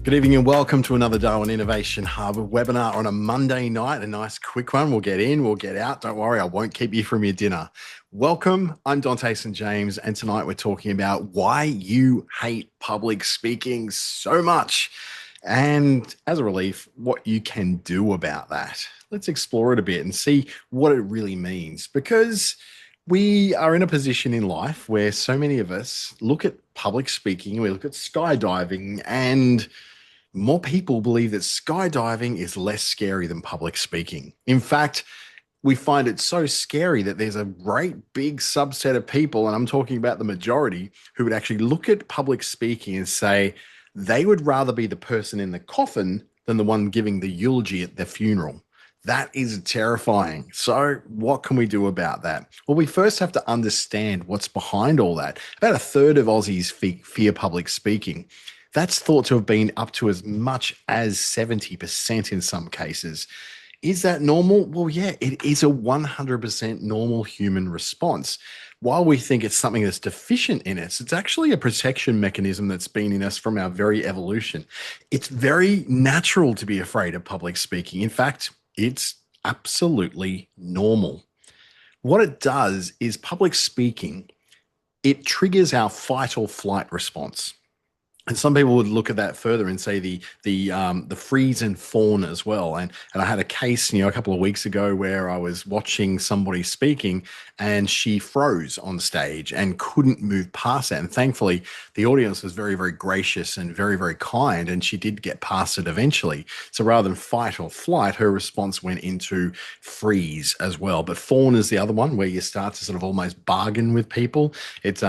Good evening and welcome to another Darwin Innovation Hub webinar on a Monday night. A nice quick one. We'll get in, we'll get out. Don't worry, I won't keep you from your dinner. Welcome. I'm Dante St James, and tonight we're talking about why you hate public speaking so much. And as a relief, what you can do about that. Let's explore it a bit and see what it really means, because we are in a position in life where so many of us look at public speaking, we look at skydiving, and more people believe that skydiving is less scary than public speaking. In fact, we find it so scary that there's a great big subset of people, and I'm talking about the majority, who would actually look at public speaking and say they would rather be the person in the coffin than the one giving the eulogy at their funeral. That is terrifying. So what can we do about that? Well, we first have to understand what's behind all that. About a third of Aussies fear public speaking. That's thought to have been up to as much as 70% in some cases. Is that normal? Well, yeah, it is a 100% normal human response. While we think it's something that's deficient in us, it's actually a protection mechanism that's been in us from our very evolution. It's very natural to be afraid of public speaking. In fact, it's absolutely normal. What it does is public speaking, it triggers our fight or flight response. And some people would look at that further and say the freeze and fawn as well. And I had a case, a couple of weeks ago where I was watching somebody speaking and she froze on stage and couldn't move past that. And thankfully, the audience was very, very gracious and very, very kind, and she did get past it eventually. So rather than fight or flight, her response went into freeze as well. But fawn is the other one where you start to sort of almost bargain with people. It's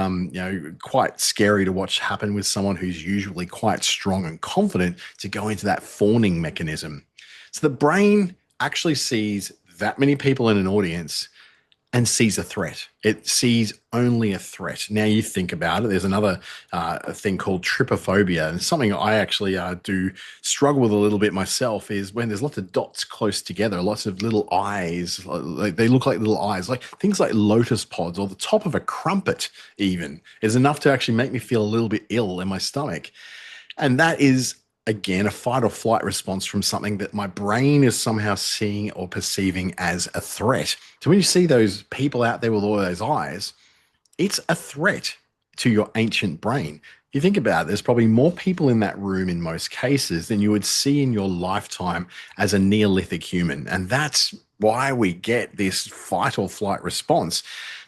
quite scary to watch happen with someone who's usually quite strong and confident to go into that fawning mechanism. So the brain actually sees that many people in an audience and sees a threat. It sees only a threat. Now you think about it, there's another thing called trypophobia, and something I actually do struggle with a little bit myself is when there's lots of dots close together, lots of little eyes, they look like little eyes, like things like lotus pods or the top of a crumpet even is enough to actually make me feel a little bit ill in my stomach. And that is, again, a fight or flight response from something that my brain is somehow seeing or perceiving as a threat. So when you see those people out there with all those eyes, it's a threat to your ancient brain. You think about it, there's probably more people in that room in most cases than you would see in your lifetime as a Neolithic human. And that's why we get this fight or flight response.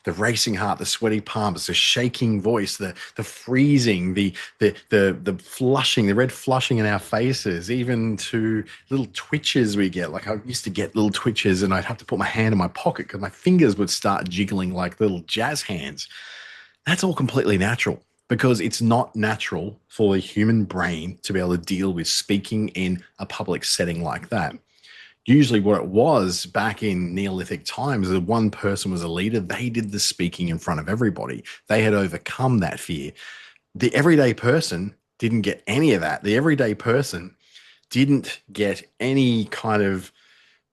The racing heart, the sweaty palms, the shaking voice, the freezing, the flushing, the red flushing in our faces, even to little twitches we get. Like I used to get little twitches and I'd have to put my hand in my pocket because my fingers would start jiggling like little jazz hands. That's all completely natural, because it's not natural for the human brain to be able to deal with speaking in a public setting like that. Usually what it was back in Neolithic times, the one person was a leader, they did the speaking in front of everybody. They had overcome that fear. The everyday person didn't get any of that. The everyday person didn't get any kind of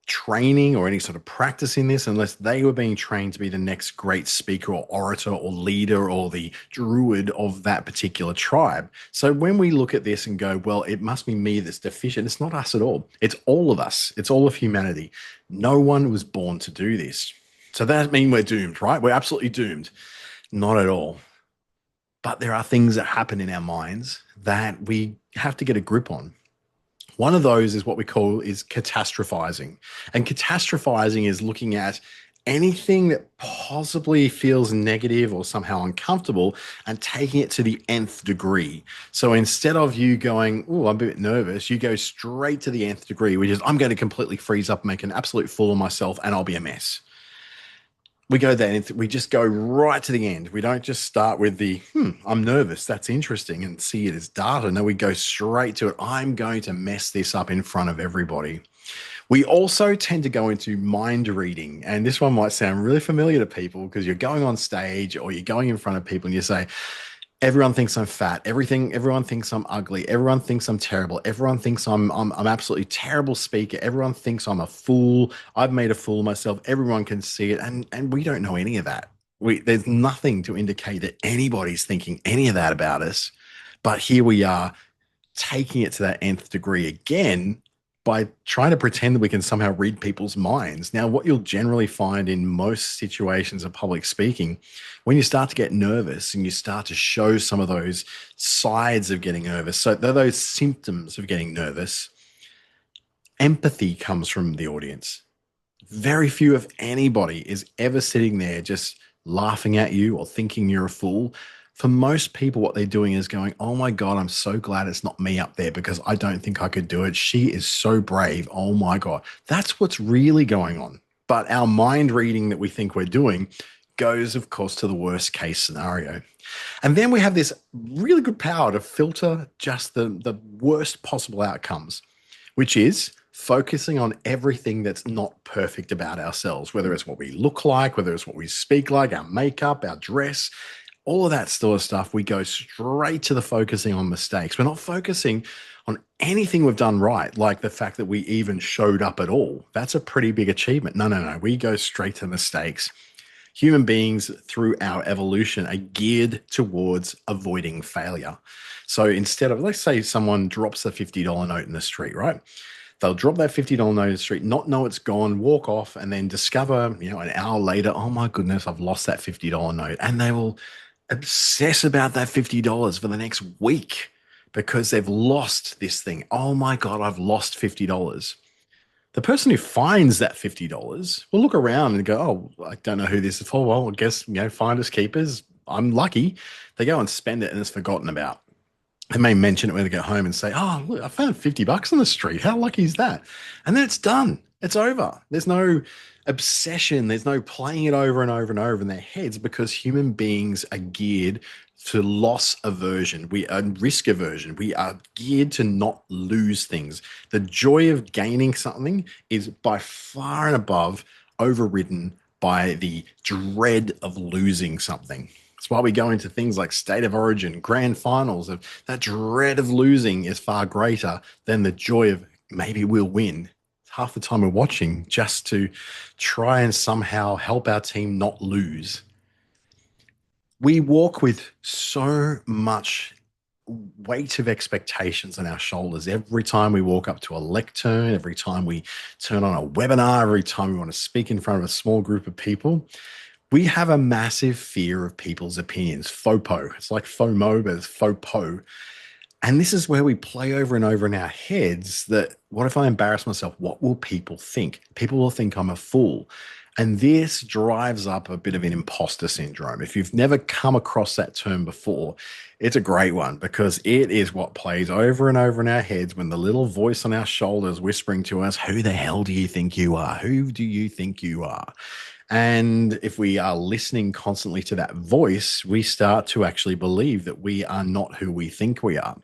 training or any sort of practice in this unless they were being trained to be the next great speaker or orator or leader or the druid of that particular tribe. So when we look at this and go, well, it must be me that's deficient, it's not us at all. It's all of us. It's all of humanity. No one was born to do this. So that means we're doomed, right? We're absolutely doomed. Not at all. But there are things that happen in our minds that we have to get a grip on. One of those is what we call is catastrophizing. And catastrophizing is looking at anything that possibly feels negative or somehow uncomfortable and taking it to the nth degree. So instead of you going, oh, I'm a bit nervous, you go straight to the nth degree, which is I'm going to completely freeze up, make an absolute fool of myself, and I'll be a mess. We go there and we just go right to the end. We don't just start with the, I'm nervous, that's interesting, and see it as data. No, we go straight to it. I'm going to mess this up in front of everybody. We also tend to go into mind reading. And this one might sound really familiar to people because you're going on stage or you're going in front of people and you say, everyone thinks I'm fat. Everyone thinks I'm ugly. Everyone thinks I'm terrible. Everyone thinks I'm absolutely terrible speaker. Everyone thinks I'm a fool. I've made a fool of myself. Everyone can see it. And we don't know any of that. There's nothing to indicate that anybody's thinking any of that about us. But here we are taking it to that nth degree again by trying to pretend that we can somehow read people's minds. Now, what you'll generally find in most situations of public speaking, when you start to get nervous and you start to show some of those sides of getting nervous, so they're those symptoms of getting nervous, empathy comes from the audience. Very few, if anybody, is ever sitting there just laughing at you or thinking you're a fool. For most people, what they're doing is going, oh my God, I'm so glad it's not me up there because I don't think I could do it. She is so brave. Oh my God. That's what's really going on. But our mind reading that we think we're doing goes, of course, to the worst case scenario. And then we have this really good power to filter just the worst possible outcomes, which is focusing on everything that's not perfect about ourselves, whether it's what we look like, whether it's what we speak like, our makeup, our dress, all of that sort of stuff. We go straight to the focusing on mistakes. We're not focusing on anything we've done right, like the fact that we even showed up at all. That's a pretty big achievement. No, no, no. We go straight to mistakes. Human beings, through our evolution, are geared towards avoiding failure. So instead of, let's say someone drops a $50 note in the street, right? They'll drop that $50 note in the street, not know it's gone, walk off, and then discover, an hour later, oh my goodness, I've lost that $50 note. And they will obsess about that $50 for the next week because they've lost this thing. Oh my God, I've lost $50. The person who finds that $50 will look around and go, oh, I don't know who this is for. Well, I guess, finders keepers. I'm lucky. They go and spend it and it's forgotten about. They may mention it when they get home and say, oh, look, I found $50 on the street. How lucky is that? And then it's done. It's over. There's no obsession. There's no playing it over and over and over in their heads because human beings are geared to loss aversion. We are risk aversion. We are geared to not lose things. The joy of gaining something is by far and above overridden by the dread of losing something. That's why we go into things like state of origin, grand finals. Of that dread of losing is far greater than the joy of maybe we'll win. Half the time we're watching just to try and somehow help our team not lose. We walk with so much weight of expectations on our shoulders every time we walk up to a lectern, every time we turn on a webinar, every time we want to speak in front of a small group of people. We have a massive fear of people's opinions. FOPO. It's like FOMO, but it's FOPO. And this is where we play over and over in our heads that, what if I embarrass myself? What will people think? People will think I'm a fool. And this drives up a bit of an imposter syndrome. If you've never come across that term before, it's a great one because it is what plays over and over in our heads when the little voice on our shoulders whispering to us, who the hell do you think you are? Who do you think you are? And if we are listening constantly to that voice, we start to actually believe that we are not who we think we are.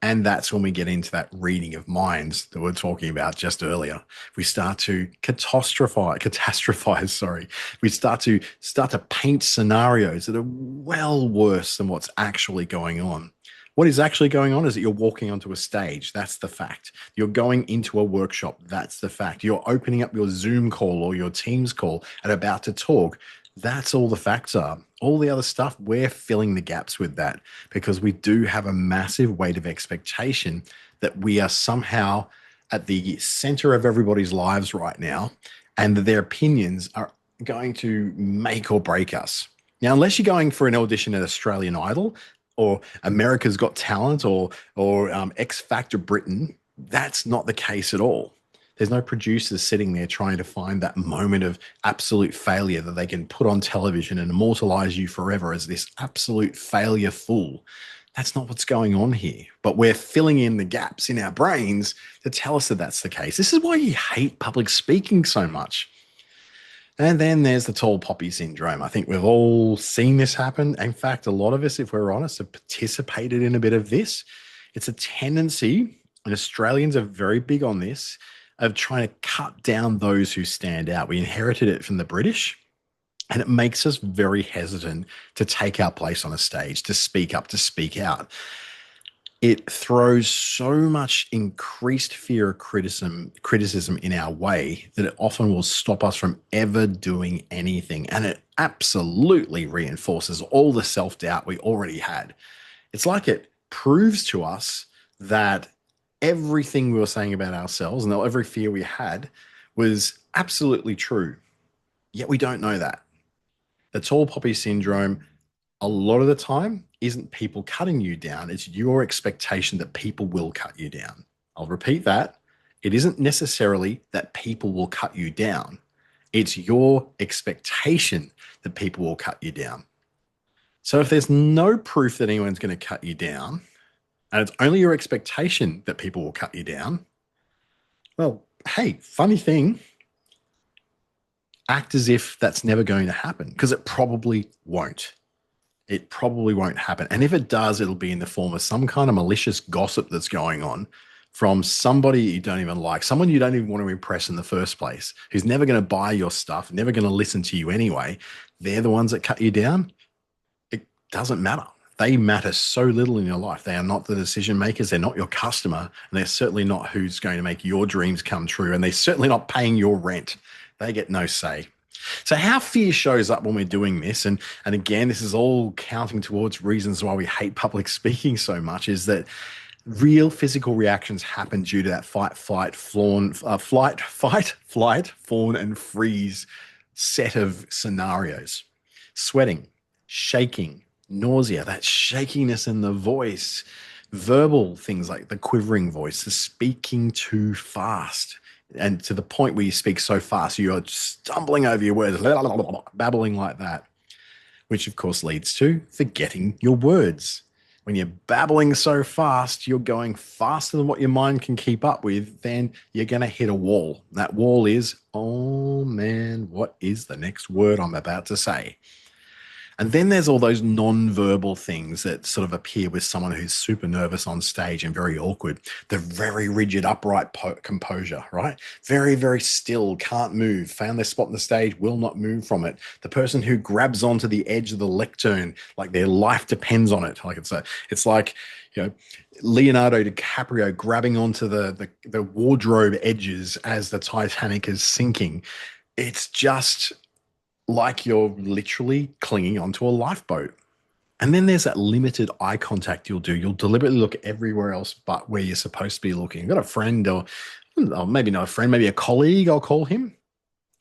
And that's when we get into that reading of minds that we are talking about just earlier. We start to catastrophize, sorry. We start to paint scenarios that are well worse than what's actually going on. What is actually going on is that you're walking onto a stage. That's the fact. You're going into a workshop. That's the fact. You're opening up your Zoom call or your Teams call and about to talk. That's all the facts are. All the other stuff, we're filling the gaps with that because we do have a massive weight of expectation that we are somehow at the center of everybody's lives right now and that their opinions are going to make or break us. Now, unless you're going for an audition at Australian Idol or America's Got Talent or X Factor Britain, that's not the case at all. There's no producers sitting there trying to find that moment of absolute failure that they can put on television and immortalize you forever as this absolute failure fool. That's not what's going on here. But we're filling in the gaps in our brains to tell us that that's the case. This is why you hate public speaking so much. And then there's the tall poppy syndrome. I think we've all seen this happen. In fact, a lot of us, if we're honest, have participated in a bit of this. It's a tendency, and Australians are very big on this, of trying to cut down those who stand out. We inherited it from the British, and it makes us very hesitant to take our place on a stage, to speak up, to speak out. It throws so much increased fear of criticism in our way that it often will stop us from ever doing anything. And it absolutely reinforces all the self-doubt we already had. It's like it proves to us that everything we were saying about ourselves and every fear we had was absolutely true. Yet we don't know that. The tall poppy syndrome, a lot of the time, isn't people cutting you down. It's your expectation that people will cut you down. I'll repeat that. It isn't necessarily that people will cut you down. It's your expectation that people will cut you down. So if there's no proof that anyone's going to cut you down, and it's only your expectation that people will cut you down, well, hey, funny thing, act as if that's never going to happen because it probably won't. It probably won't happen. And if it does, it'll be in the form of some kind of malicious gossip that's going on from somebody you don't even like, someone you don't even want to impress in the first place, who's never going to buy your stuff, never going to listen to you anyway. They're the ones that cut you down. It doesn't matter. They matter so little in your life. They are not the decision makers. They're not your customer. And they're certainly not who's going to make your dreams come true. And they're certainly not paying your rent. They get no say. So how fear shows up when we're doing this, and again, this is all counting towards reasons why we hate public speaking so much, is that real physical reactions happen due to that fight, fawn, and freeze set of scenarios. Sweating, shaking, nausea, that shakiness in the voice, verbal things like the quivering voice, the speaking too fast, and to the point where you speak so fast, you're stumbling over your words, babbling like that, which of course leads to forgetting your words. When you're babbling so fast, you're going faster than what your mind can keep up with, then you're going to hit a wall. That wall is, oh man, what is the next word I'm about to say? And then there's all those non-verbal things that sort of appear with someone who's super nervous on stage and very awkward. The very rigid, upright composure, right? Very, very still, can't move, found their spot on the stage, will not move from it. The person who grabs onto the edge of the lectern, like their life depends on it. Like it's like, you know, Leonardo DiCaprio grabbing onto the wardrobe edges as the Titanic is sinking. It's just like you're literally clinging onto a lifeboat. And then there's that limited eye contact you'll do. You'll deliberately look everywhere else but where you're supposed to be looking. You've got a friend or maybe not a friend, maybe a colleague, I'll call him.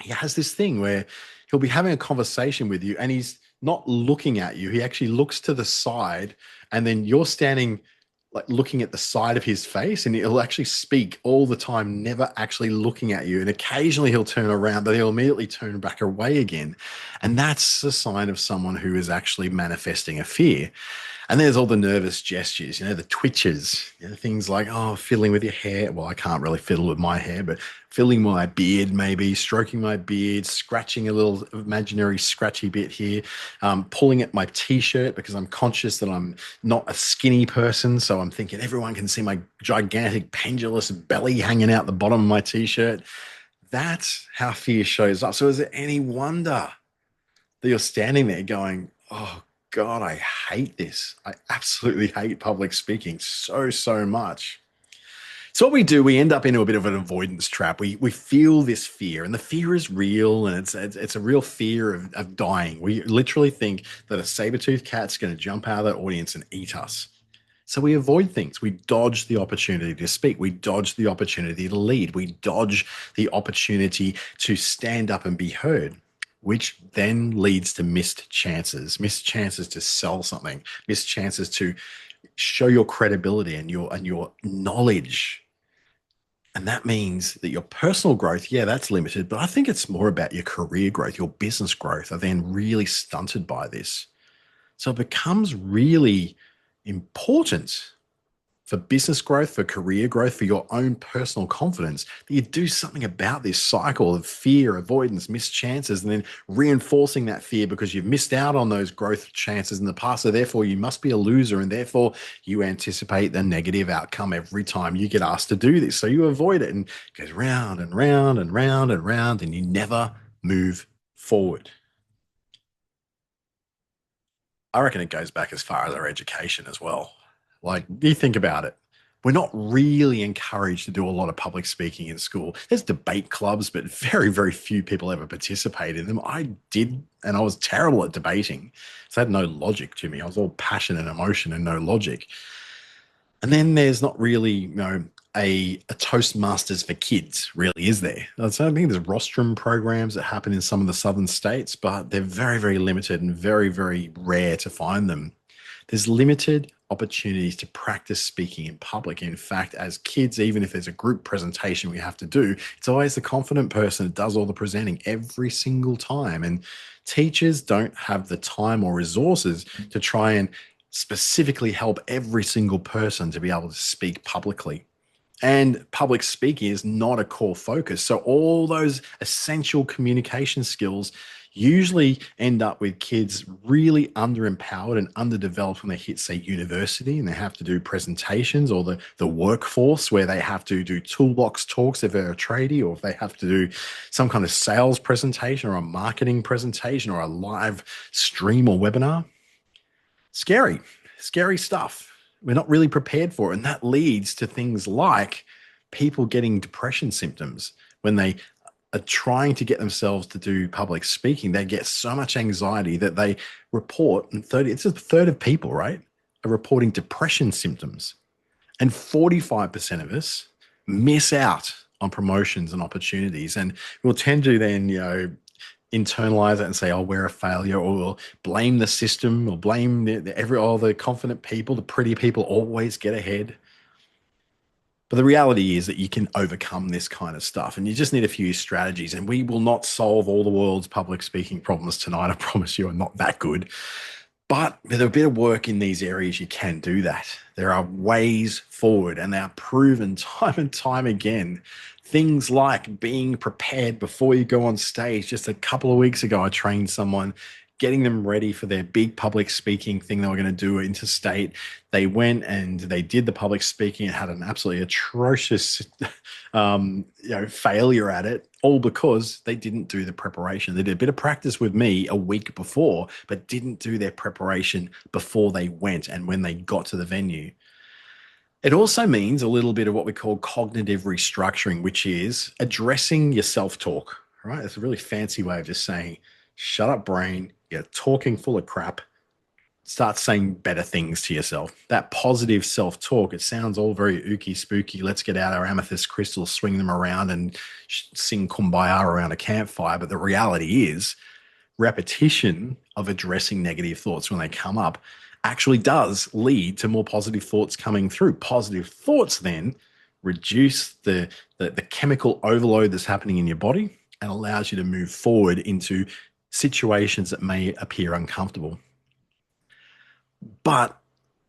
He has this thing where he'll be having a conversation with you and he's not looking at you. He actually looks to the side and then you're standing like looking at the side of his face, and he'll actually speak all the time, never actually looking at you. And occasionally he'll turn around, but he'll immediately turn back away again. And that's a sign of someone who is actually manifesting a fear. And there's all the nervous gestures, the twitches, things like, oh, fiddling with your hair. Well, I can't really fiddle with my hair, but fiddling my beard, maybe stroking my beard, scratching a little imaginary scratchy bit here, pulling at my t-shirt because I'm conscious that I'm not a skinny person. So I'm thinking everyone can see my gigantic pendulous belly hanging out the bottom of my t-shirt. That's how fear shows up. So is it any wonder that you're standing there going, oh, God, I hate this. I absolutely hate public speaking so much. So what we do, we end up into a bit of an avoidance trap. We feel this fear, and the fear is real, and it's a real fear of dying. We literally think that a saber-toothed cat's going to jump out of that audience and eat us. So we avoid things. We dodge the opportunity to speak. We dodge the opportunity to lead. We dodge the opportunity to stand up and be heard, which then leads to missed chances to sell something, missed chances to show your credibility and your knowledge. And that means that your personal growth, yeah, that's limited, but I think it's more about your career growth, your business growth are then really stunted by this. So it becomes really important for business growth, for career growth, for your own personal confidence, that you do something about this cycle of fear, avoidance, missed chances, and then reinforcing that fear because you've missed out on those growth chances in the past. So therefore, you must be a loser, and therefore you anticipate the negative outcome every time you get asked to do this. So you avoid it, and it goes round and round and round and round, and you never move forward. I reckon it goes back as far as our education as well. Like, you think about it. We're not really encouraged to do a lot of public speaking in school. There's debate clubs, but very, very few people ever participate in them. I did, and I was terrible at debating. So I had no logic to me. I was all passion and emotion and no logic. And then there's not really, a Toastmasters for kids, really, is there? So I think there's rostrum programs that happen in some of the southern states, but they're very, very limited and very, very rare to find them. There's limited opportunities to practice speaking in public. In fact, as kids, even if there's a group presentation we have to do, it's always the confident person that does all the presenting every single time. And teachers don't have the time or resources to try and specifically help every single person to be able to speak publicly. And public speaking is not a core focus. So all those essential communication skills usually end up with kids really underempowered and underdeveloped when they hit, say, university and they have to do presentations, or the workforce where they have to do toolbox talks if they're a tradie, or if they have to do some kind of sales presentation or a marketing presentation or a live stream or webinar. Scary, scary stuff. We're not really prepared for it. And that leads to things like people getting depression symptoms when they are trying to get themselves to do public speaking. They get so much anxiety that they report, and it's a third of people, right, are reporting depression symptoms. And 45% of us miss out on promotions and opportunities. And we'll tend to then, internalize it and say, "Oh, we're a failure," or we'll blame the system, or blame all the confident people, the pretty people always get ahead. But the reality is that you can overcome this kind of stuff, and you just need a few strategies. And we will not solve all the world's public speaking problems tonight. I promise you, I'm not that good. But with a bit of work in these areas, you can do that. There are ways forward, and they are proven time and time again. Things like being prepared before you go on stage. Just a couple of weeks ago, I trained someone, getting them ready for their big public speaking thing they were going to do interstate. They went and they did the public speaking and had an absolutely atrocious failure at it, all because they didn't do the preparation. They did a bit of practice with me a week before, but didn't do their preparation before they went and when they got to the venue. It also means a little bit of what we call cognitive restructuring, which is addressing your self-talk, right? It's a really fancy way of just saying, shut up, brain, you're talking full of crap. Start saying better things to yourself. That positive self-talk, it sounds all very ooky spooky. Let's get out our amethyst crystals, swing them around and sing kumbaya around a campfire. But the reality is repetition of addressing negative thoughts when they come up actually does lead to more positive thoughts coming through. Positive thoughts then reduce the chemical overload that's happening in your body and allows you to move forward into situations that may appear uncomfortable. But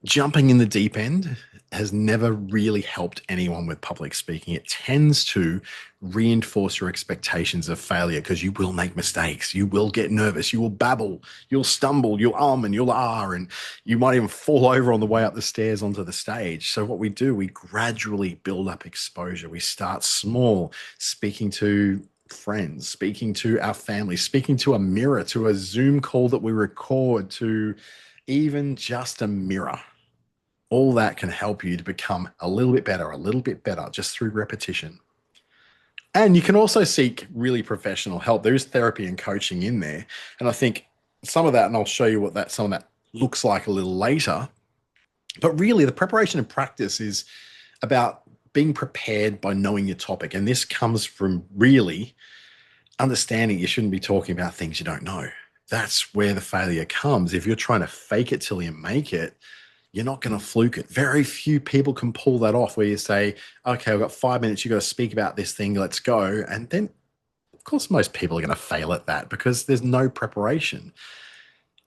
jumping in the deep end has never really helped anyone with public speaking. It tends to reinforce your expectations of failure because you will make mistakes. You will get nervous. You will babble. You'll stumble. You'll and you'll and you might even fall over on the way up the stairs onto the stage. So what we do, we gradually build up exposure. We start small, speaking to friends, speaking to our family, speaking to a mirror, to a Zoom call that we record, to even just a mirror. All that can help you to become a little bit better just through repetition. And you can also seek really professional help. There is therapy and coaching in there. And I think some of that, and I'll show you what some of that looks like a little later. But really, the preparation and practice is about being prepared by knowing your topic. And this comes from really understanding you shouldn't be talking about things you don't know. That's where the failure comes. If you're trying to fake it till you make it, you're not going to fluke it. Very few people can pull that off where you say, okay, I've got 5 minutes. You've got to speak about this thing. Let's go. And then, of course, most people are going to fail at that because there's no preparation.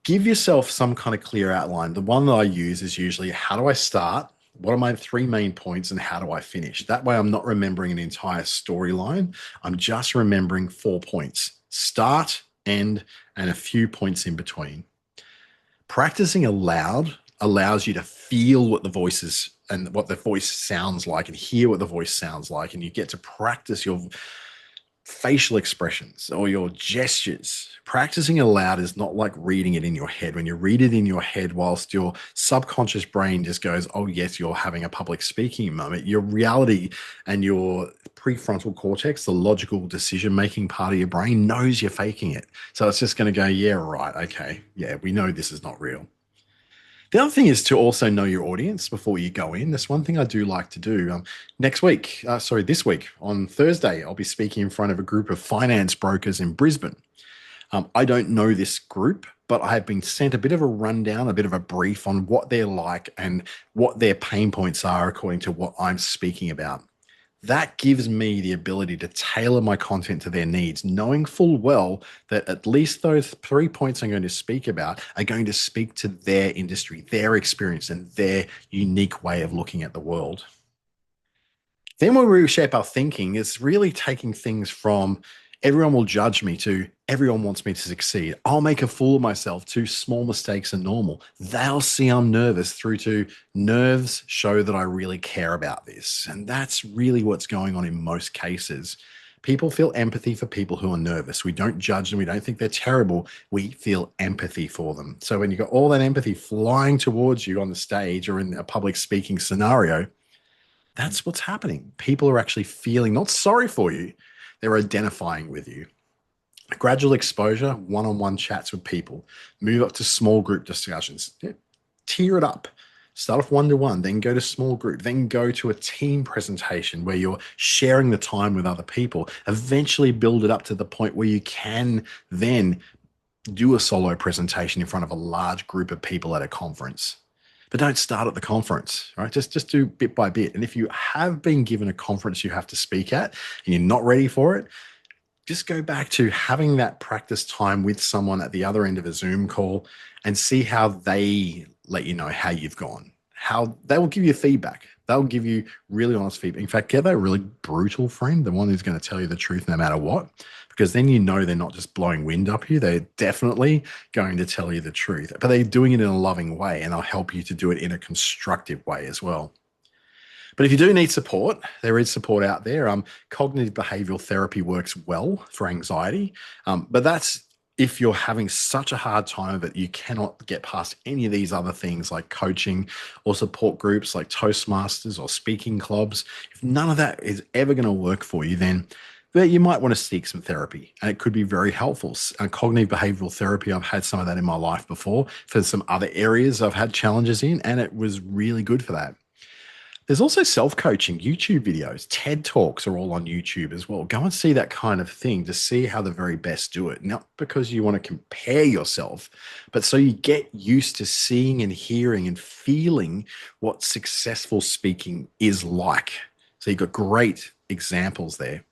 Give yourself some kind of clear outline. The one that I use is usually, how do I start? What are my 3 main points and how do I finish? That way I'm not remembering an entire storyline. I'm just remembering 4 points: start, end, and a few points in between. Practicing aloud allows you to feel what the voice is and what the voice sounds like and hear what the voice sounds like. And you get to practice your facial expressions or your gestures. Practicing aloud is not like reading it in your head. When you read it in your head, whilst your subconscious brain just goes, oh, yes, you're having a public speaking moment, your reality and your prefrontal cortex, the logical decision-making part of your brain, knows you're faking it. So it's just going to go, yeah, right, okay, yeah, we know this is not real. The other thing is to also know your audience before you go in. That's one thing I do like to do. This week on Thursday, I'll be speaking in front of a group of finance brokers in Brisbane. I don't know this group, but I have been sent a bit of a rundown, a bit of a brief on what they're like and what their pain points are according to what I'm speaking about. That gives me the ability to tailor my content to their needs, knowing full well that at least those 3 points I'm going to speak about are going to speak to their industry, their experience, and their unique way of looking at the world. Then when we reshape our thinking, it's really taking things from everyone will judge me to everyone wants me to succeed. I'll make a fool of myself to small mistakes are normal. They'll see I'm nervous through to nerves show that I really care about this. And that's really what's going on in most cases. People feel empathy for people who are nervous. We don't judge them. We don't think they're terrible. We feel empathy for them. So when you've got all that empathy flying towards you on the stage or in a public speaking scenario, that's what's happening. People are actually feeling not sorry for you, they're identifying with you. Gradual exposure, one-on-one chats with people, move up to small group discussions, tier it up. Start off one-to-one, then go to small group, then go to a team presentation where you're sharing the time with other people. Eventually build it up to the point where you can then do a solo presentation in front of a large group of people at a conference. But don't start at the conference, right? Just do bit by bit. And if you have been given a conference you have to speak at and you're not ready for it, just go back to having that practice time with someone at the other end of a Zoom call and see how they let you know how you've gone. How they will give you feedback. They'll give you really honest feedback. In fact, get that really brutal friend, the one who's going to tell you the truth no matter what, because then you know they're not just blowing wind up you. They're definitely going to tell you the truth, but they're doing it in a loving way, and they'll help you to do it in a constructive way as well. But if you do need support, there is support out there. Cognitive behavioral therapy works well for anxiety, but that's if you're having such a hard time that you cannot get past any of these other things like coaching or support groups like Toastmasters or speaking clubs. If none of that is ever going to work for you, then you might want to seek some therapy, and it could be very helpful. Cognitive behavioral therapy, I've had some of that in my life before for some other areas I've had challenges in, and it was really good for that. There's also self-coaching YouTube videos. TED Talks are all on YouTube as well. Go and see that kind of thing to see how the very best do it. Not because you want to compare yourself, but so you get used to seeing and hearing and feeling what successful speaking is like. So you've got great examples there.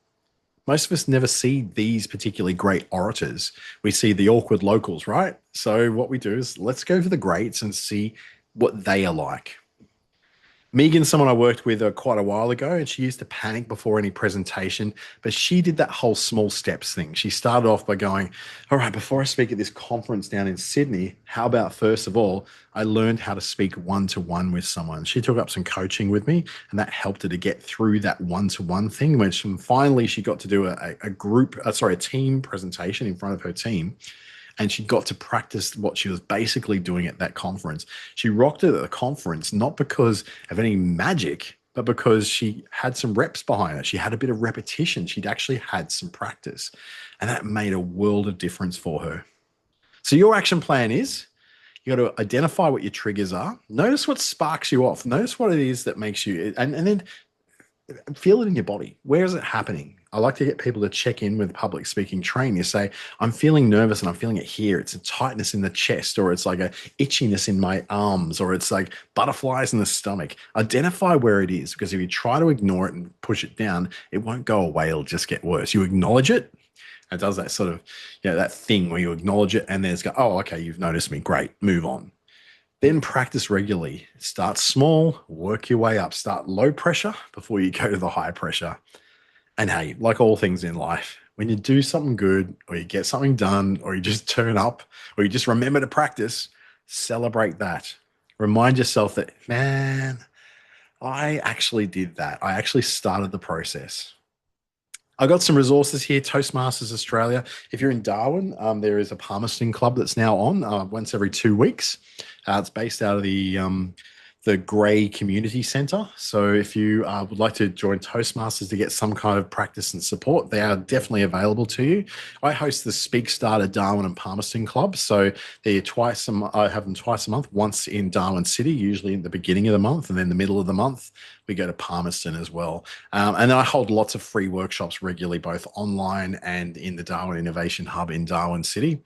Most of us never see these particularly great orators. We see the awkward locals, right? So what we do is let's go for the greats and see what they are like. Megan's someone I worked with quite a while ago, and she used to panic before any presentation, but she did that whole small steps thing. She started off by going, all right, before I speak at this conference down in Sydney, how about first of all, I learned how to speak one-to-one with someone. She took up some coaching with me, and that helped her to get through that one-to-one thing, which finally she got to do a team presentation in front of her team. And she got to practice what she was basically doing at that conference. She rocked it at the conference, not because of any magic, but because she had some reps behind it. She had a bit of repetition. She'd actually had some practice. And that made a world of difference for her. So your action plan is you got to identify what your triggers are. Notice what sparks you off. Notice what it is that makes you, and then feel it in your body. Where is it happening? I like to get people to check in with public speaking training. You say, I'm feeling nervous and I'm feeling it here. It's a tightness in the chest, or it's like a itchiness in my arms, or it's like butterflies in the stomach. Identify where it is, because if you try to ignore it and push it down, it won't go away. It'll just get worse. You acknowledge it. It does that sort of, that thing where you acknowledge it and then it's go, oh, okay, you've noticed me. Great, move on. Then practice regularly. Start small, work your way up. Start low pressure before you go to the high pressure. And hey, like all things in life, when you do something good or you get something done or you just turn up or you just remember to practice, celebrate that. Remind yourself that, man, I actually did that. I actually started the process. I got some resources here, Toastmasters Australia. If you're in Darwin, there is a Palmerston Club that's now on once every 2 weeks. It's based out of the the Grey Community Centre. So if you would like to join Toastmasters to get some kind of practice and support, they are definitely available to you. I host the Speak Starter Darwin and Palmerston Club. So they're I have them twice a month, once in Darwin City, usually in the beginning of the month, and then the middle of the month, we go to Palmerston as well. And then I hold lots of free workshops regularly, both online and in the Darwin Innovation Hub in Darwin City.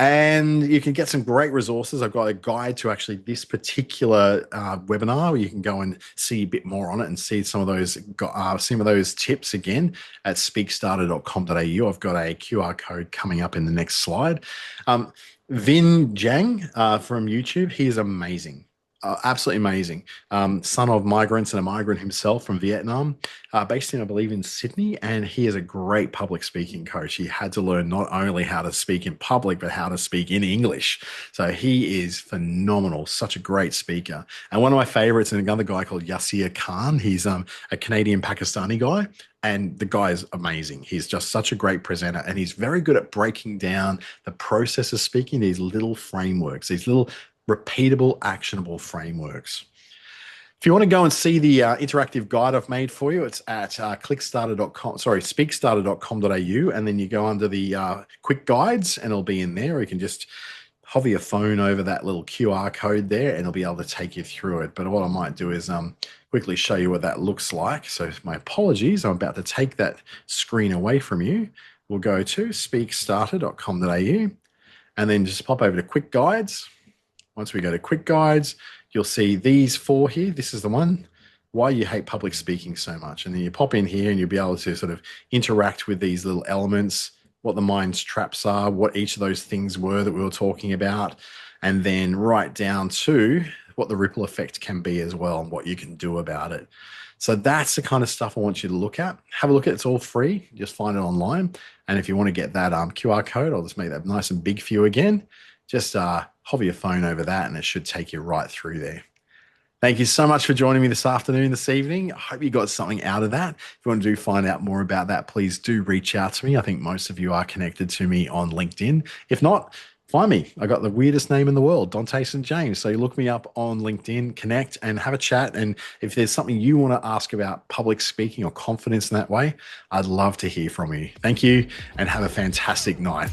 And you can get some great resources. I've got a guide to actually this particular webinar where you can go and see a bit more on it and see some of those tips again at speakstarter.com.au. I've got a QR code coming up in the next slide. Vin Jiang from YouTube, he is amazing. Absolutely amazing. Son of migrants and a migrant himself from Vietnam, based in, I believe, in Sydney. And he is a great public speaking coach. He had to learn not only how to speak in public, but how to speak in English. So he is phenomenal, such a great speaker. And one of my favorites is another guy called Yasir Khan. He's a Canadian Pakistani guy. And the guy is amazing. He's just such a great presenter, and he's very good at breaking down the process of speaking, these little frameworks, these little repeatable, actionable frameworks. If you want to go and see the interactive guide I've made for you, it's at speakstarter.com.au, and then you go under the quick guides and it'll be in there. Or you can just hover your phone over that little QR code there and it'll be able to take you through it. But what I might do is quickly show you what that looks like. So my apologies, I'm about to take that screen away from you. We'll go to speakstarter.com.au and then just pop over to quick guides. Once we go to quick guides, you'll see these four here. This is the one, why you hate public speaking so much. And then you pop in here and you'll be able to sort of interact with these little elements, what the mind's traps are, what each of those things were that we were talking about, and then right down to what the ripple effect can be as well and what you can do about it. So that's the kind of stuff I want you to look at. Have a look at it. It's all free. Just find it online. And if you want to get that QR code, I'll just make that nice and big for you again. Just hover your phone over that and it should take you right through there. Thank you so much for joining me this afternoon, this evening. I hope you got something out of that. If you want to find out more about that, please do reach out to me. I think most of you are connected to me on LinkedIn. If not, find me. I got the weirdest name in the world, Dante St James. So you look me up on LinkedIn, connect and have a chat. And if there's something you want to ask about public speaking or confidence in that way, I'd love to hear from you. Thank you and have a fantastic night.